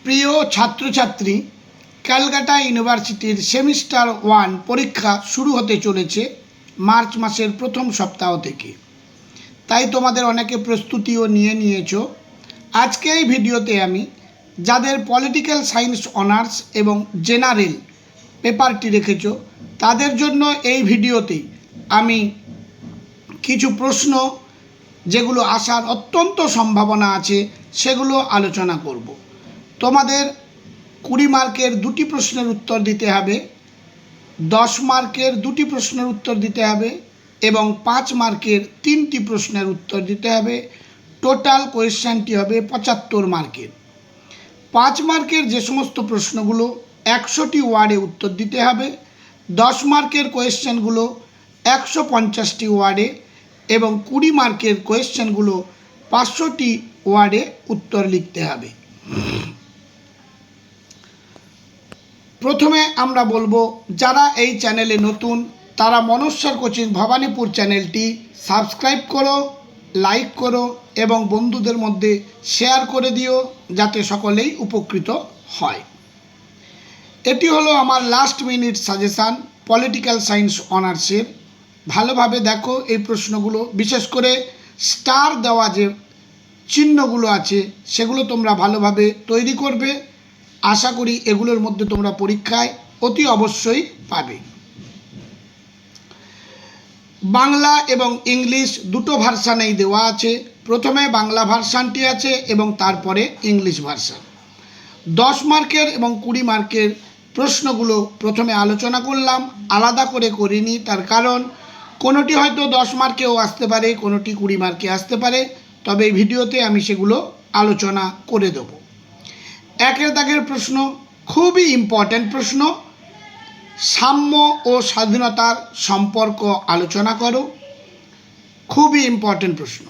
প্রিয় ছাত্রছাত্রী, ক্যালকাটা ইউনিভার্সিটির সেমিস্টার 1 পরীক্ষা শুরু হতে চলেছে মার্চ মাসের প্রথম সপ্তাহ থেকে। তাই তোমাদের অনেকে প্রস্তুতিও নিয়ে নিয়েছো। আজকে এই ভিডিওতে আমি যাদের পলিটিক্যাল সায়েন্স অনার্স এবং জেনারেল পেপারটি রেখেছো তাদের জন্য এই ভিডিওতে আমি কিছু প্রশ্ন যেগুলো আসার অত্যন্ত সম্ভাবনা আছে সেগুলো আলোচনা করব। তোমাদের 20 মার্কের 2টি প্রশ্নের উত্তর দিতে হবে, 10 মার্কের 2টি প্রশ্নের উত্তর দিতে হবে এবং 5 মার্কের 3টি প্রশ্নের উত্তর দিতে হবে। টোটাল কোয়েশ্চেনটি হবে 75 মার্কের। 5 মার্কের যে সমস্ত প্রশ্নগুলো 100টি ওয়ার্ডে উত্তর দিতে হবে, 10 মার্কের কোয়েশ্চেনগুলো 150টি ওয়ার্ডে এবং 20 মার্কের কোয়েশ্চেনগুলো 500টি ওয়ার্ডে উত্তর লিখতে হবে। প্রথমে আমরা বলবো, যারা এই চ্যানেলে নতুন তারা মনস্বর কোচিং ভবানীপুর চ্যানেলটি সাবস্ক্রাইব করো, লাইক করো এবং বন্ধুদের মধ্যে শেয়ার করে দিও যাতে সকলেই উপকৃত হয়। এটি হলো আমার last minute suggestion political science অনার্সের। ভালোভাবে দেখো এই প্রশ্নগুলো, বিশেষ করে স্টার দেওয়া যে চিহ্নগুলো আছে সেগুলো তোমরা ভালোভাবে তৈরি করবে। আশা করি এগুলোর মধ্যে তোমরা পরীক্ষায় অতি অবশ্যই পাবে। বাংলা এবং ইংলিশ দুটো ভার্সানেই দেওয়া আছে। প্রথমে বাংলা ভার্সানটি আছে এবং তারপরে ইংলিশ ভার্সান। 10 মার্কের এবং 20 মার্কের প্রশ্নগুলো প্রথমে আলোচনা করলাম, আলাদা করে করিনি। তার কারণ কোনোটি হয়তো 10 মার্কেও আসতে পারে, কোনোটি 20 মার্কে আসতে পারে, তবে এই ভিডিওতে আমি সেগুলো আলোচনা করে দেব। একের দাগের প্রশ্ন, খুবই ইম্পর্ট্যান্ট প্রশ্ন, সাম্য ও স্বাধীনতার সম্পর্ক আলোচনা করো। খুবই ইম্পর্ট্যান্ট প্রশ্ন।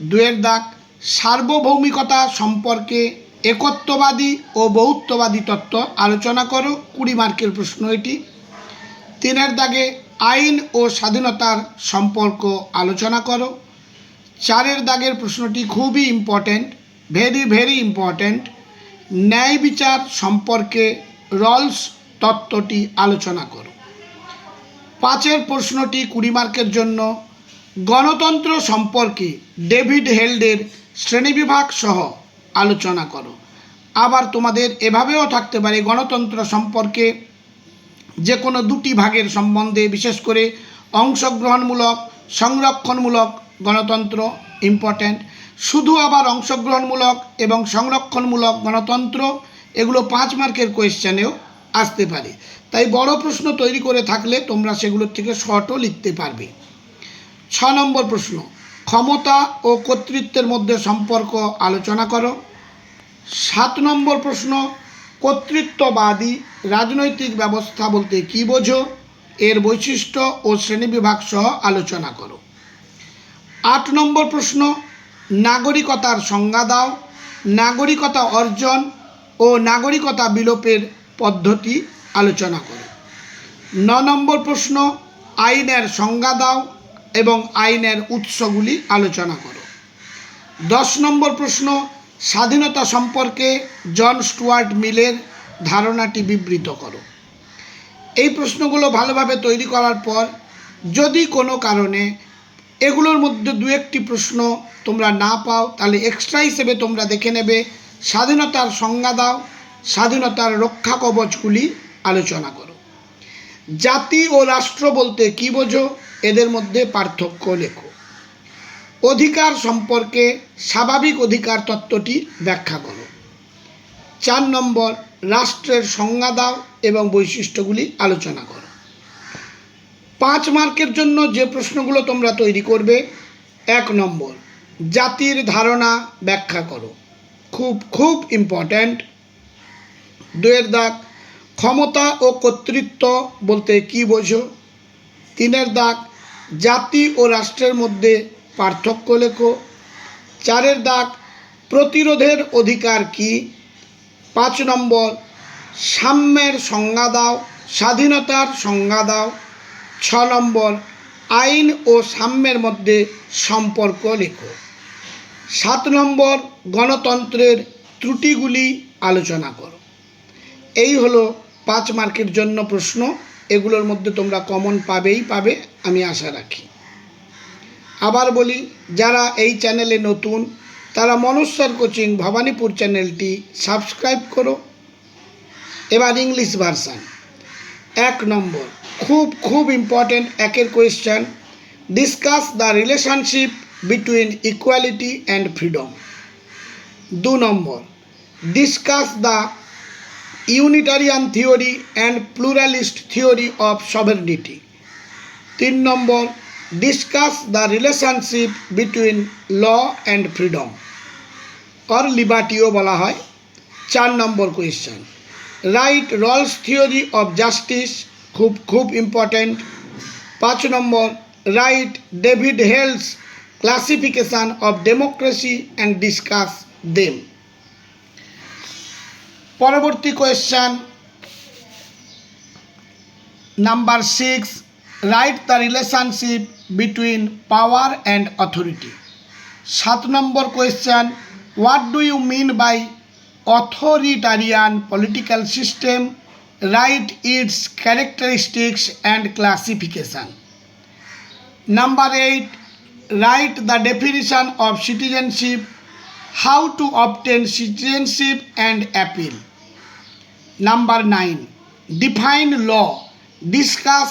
2 দাগ, সার্বভৌমিকতা সম্পর্কে একত্ববাদী ও বহুত্ববাদী তত্ত্ব আলোচনা করো। 20 মার্কের প্রশ্ন এটি। 3 দাগে আইন ও স্বাধীনতার সম্পর্ক আলোচনা করো। 4 দাগের প্রশ্নটি খুবই ইম্পর্ট্যান্ট, ভেরি ইম্পর্ট্যান্ট, ন্যায় বিচার সম্পর্কে রলস তত্ত্বটি আলোচনা করো। 5 প্রশ্নটি 20 মার্কের জন্য, গণতন্ত্র সম্পর্কে ডেভিড হেল্ডের শ্রেণীবিভাগ সহ আলোচনা করো। আবার তোমাদের এভাবেও থাকতে পারে, গণতন্ত্র সম্পর্কে যে কোনো 2টি ভাগের সম্বন্ধে, বিশেষ করে অংশগ্রহণমূলক, সংরক্ষণমূলক গণতন্ত্র ইম্পর্ট্যান্ট। শুধু আবার অংশগ্রহণমূলক এবং সংরক্ষণমূলক গণতন্ত্র এগুলো 5 মার্কের কোয়েশ্চেনেও আসতে পারে। তাই বড় প্রশ্ন তৈরি করে থাকলে তোমরা সেগুলোর থেকে শর্টও লিখতে পারবে। 6 নম্বর প্রশ্ন, ক্ষমতা ও কর্তৃত্বের মধ্যে সম্পর্ক আলোচনা করো। 7 নম্বর প্রশ্ন, কর্তৃত্ববাদী রাজনৈতিক ব্যবস্থা বলতে কী বোঝো, এর বৈশিষ্ট্য ও শ্রেণীবিভাগ সহ আলোচনা করো। 8 নম্বর প্রশ্ন, নাগরিকতার সংজ্ঞা দাও। নাগরিকতা অর্জন ও নাগরিকতা বিলোপের পদ্ধতি আলোচনা করো। 9 নম্বর প্রশ্ন, আইনের সংজ্ঞা দাও এবং আইনের উৎসগুলি আলোচনা করো। 10 নম্বর প্রশ্ন, স্বাধীনতা সম্পর্কে জন স্টুয়ার্ট মিলের ধারণাটি বিবৃত করো। এই প্রশ্নগুলো ভালোভাবে তৈরি করার পর যদি কোনো কারণে এগুলোর মধ্যে 2-1টি প্রশ্ন তোমরা না পাও, তাহলে এক্সট্রা হিসেবে তোমরা দেখে নেবে স্বাধীনতার সংজ্ঞা দাও, স্বাধীনতার রক্ষা কবচগুলি আলোচনা করো। জাতি ও রাষ্ট্র বলতে কী বোঝো, এদের মধ্যে পার্থক্য লেখো। অধিকার সম্পর্কে স্বাভাবিক অধিকার তত্ত্বটি ব্যাখ্যা করো। 4 নম্বর, রাষ্ট্রের সংজ্ঞা দাও এবং বৈশিষ্ট্যগুলি আলোচনা করো। 5 মার্কের জন্য যে প্রশ্নগুলো তোমরা তৈরি করবে, 1 নম্বর, জাতির ধারণা ব্যাখ্যা করো। খুব ইম্পর্ট্যান্ট। 2 দাগ, ক্ষমতা ও কর্তৃত্ব বলতে কী বোঝো। 3 দাগ, জাতি ও রাষ্ট্রের মধ্যে পার্থক্য লেখো। 4 দাগ, প্রতিরোধের অধিকার কী। 5 নম্বর, সাম্যের সংজ্ঞা দাও, স্বাধীনতার সংজ্ঞা দাও। 6 নম্বর, আইন ও সাম্যের মধ্যে সম্পর্ক লেখো। 7 নম্বর, গণতন্ত্রের ত্রুটিগুলি আলোচনা করো। এই হলো 5 মার্কের জন্য প্রশ্ন। এগুলোর মধ্যে তোমরা কমন পাবেই পাবে, আমি আশা রাখি। আবার বলি, যারা এই চ্যানেলে নতুন তারা মনোজ স্যার কোচিং ভবানীপুর চ্যানেলটি সাবস্ক্রাইব করো। এবার ইংলিশ ভার্সান 1 নম্বর, খুব ইম্পর্টেন্ট একের question. Discuss the relationship between equality and freedom. 2 number, discuss the unitarian theory and pluralist theory of sovereignty. 3 number, discuss the relationship between law and freedom or লিবার্টিও বলা হয়। 4 number question, write Rawls theory of justice, খুব important. 5 number, write David Held's classification of democracy and discuss them. পরবর্তী question number 6, write the relationship between power and authority. 7 number question, what do you mean by authoritarian political system, write its characteristics and classification. Number 8, write the definition of citizenship, how to obtain citizenship and appeal. Number 9, define law, discuss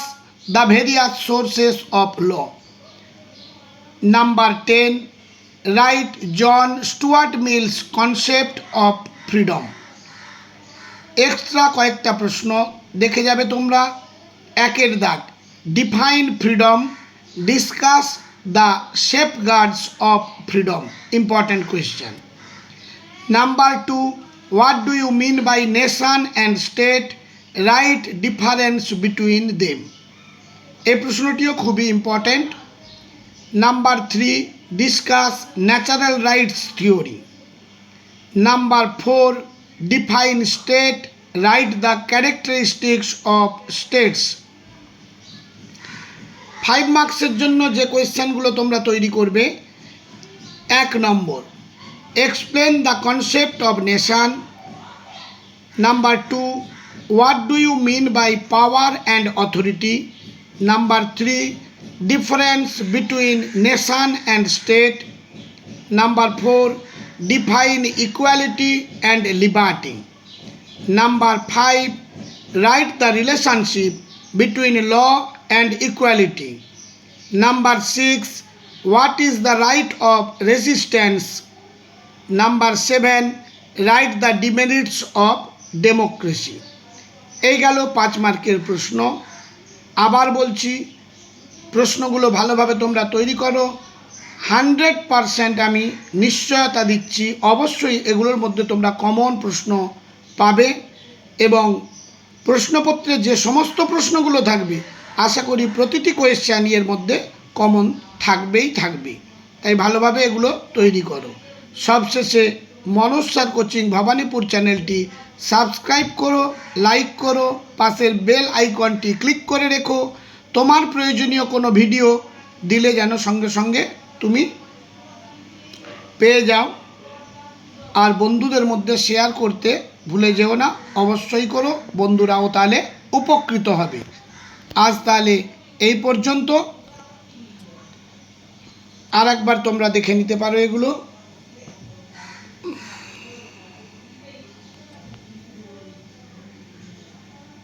the various sources of law. Number 10, write John Stuart Mill's concept of freedom. Extra কয়েকটা প্রশ্ন দেখে যাবে তোমরা। 1 দাগ, define freedom, discuss the safeguards of freedom, important question. Number 2, what do you mean by nation and state, write difference between them. এই প্রশ্নটিও খুবই important. Number 3, discuss natural rights theory. Number 4, define state, write the characteristics of states. 5 মার্কসের জন্য যে কোয়েশ্চেনগুলো তোমরা তৈরি করবে, 1 number, explain the concept of nation. Number 2, what do you mean by power and authority. Number 3, difference between nation and state. Number 4, define equality and liberty. Number 5, write the relationship between law and equality. Number 6, what is the right of resistance. Number 7, write the demerits of democracy. এই গেল 5 মার্কের প্রশ্ন। আবার বলছি, প্রশ্নগুলো ভালোভাবে তোমরা তৈরি করো। 100% আমি নিশ্চয়তা দিচ্ছি, অবশ্যই এগুলোর মধ্যে তোমরা কমন প্রশ্ন পাবে এবং প্রশ্নপত্রে যে সমস্ত প্রশ্নগুলো থাকবে আশা করি প্রতিটি কোয়েশ্চেন এর মধ্যে কমন থাকবেই থাকবে। তাই ভালোভাবে এগুলো তৈরি করো। সবশেষে মনোজ স্যার কোচিং ভবানীপুর চ্যানেলটি সাবস্ক্রাইব করো, লাইক করো, পাশের বেল আইকনটি ক্লিক করে রেখো। তোমার প্রয়োজনীয় কোনো ভিডিও দিলে যেন সঙ্গে সঙ্গে তুমি পেয়ে যাও। আর বন্ধুদের মধ্যে শেয়ার করতে ভুলে যেও না, অবশ্যই করো, বন্ধুরাও তাহলে উপকৃত হবে। আজ তাহলে এই পর্যন্ত। আর একবার তোমরা দেখে নিতে পারো এগুলো।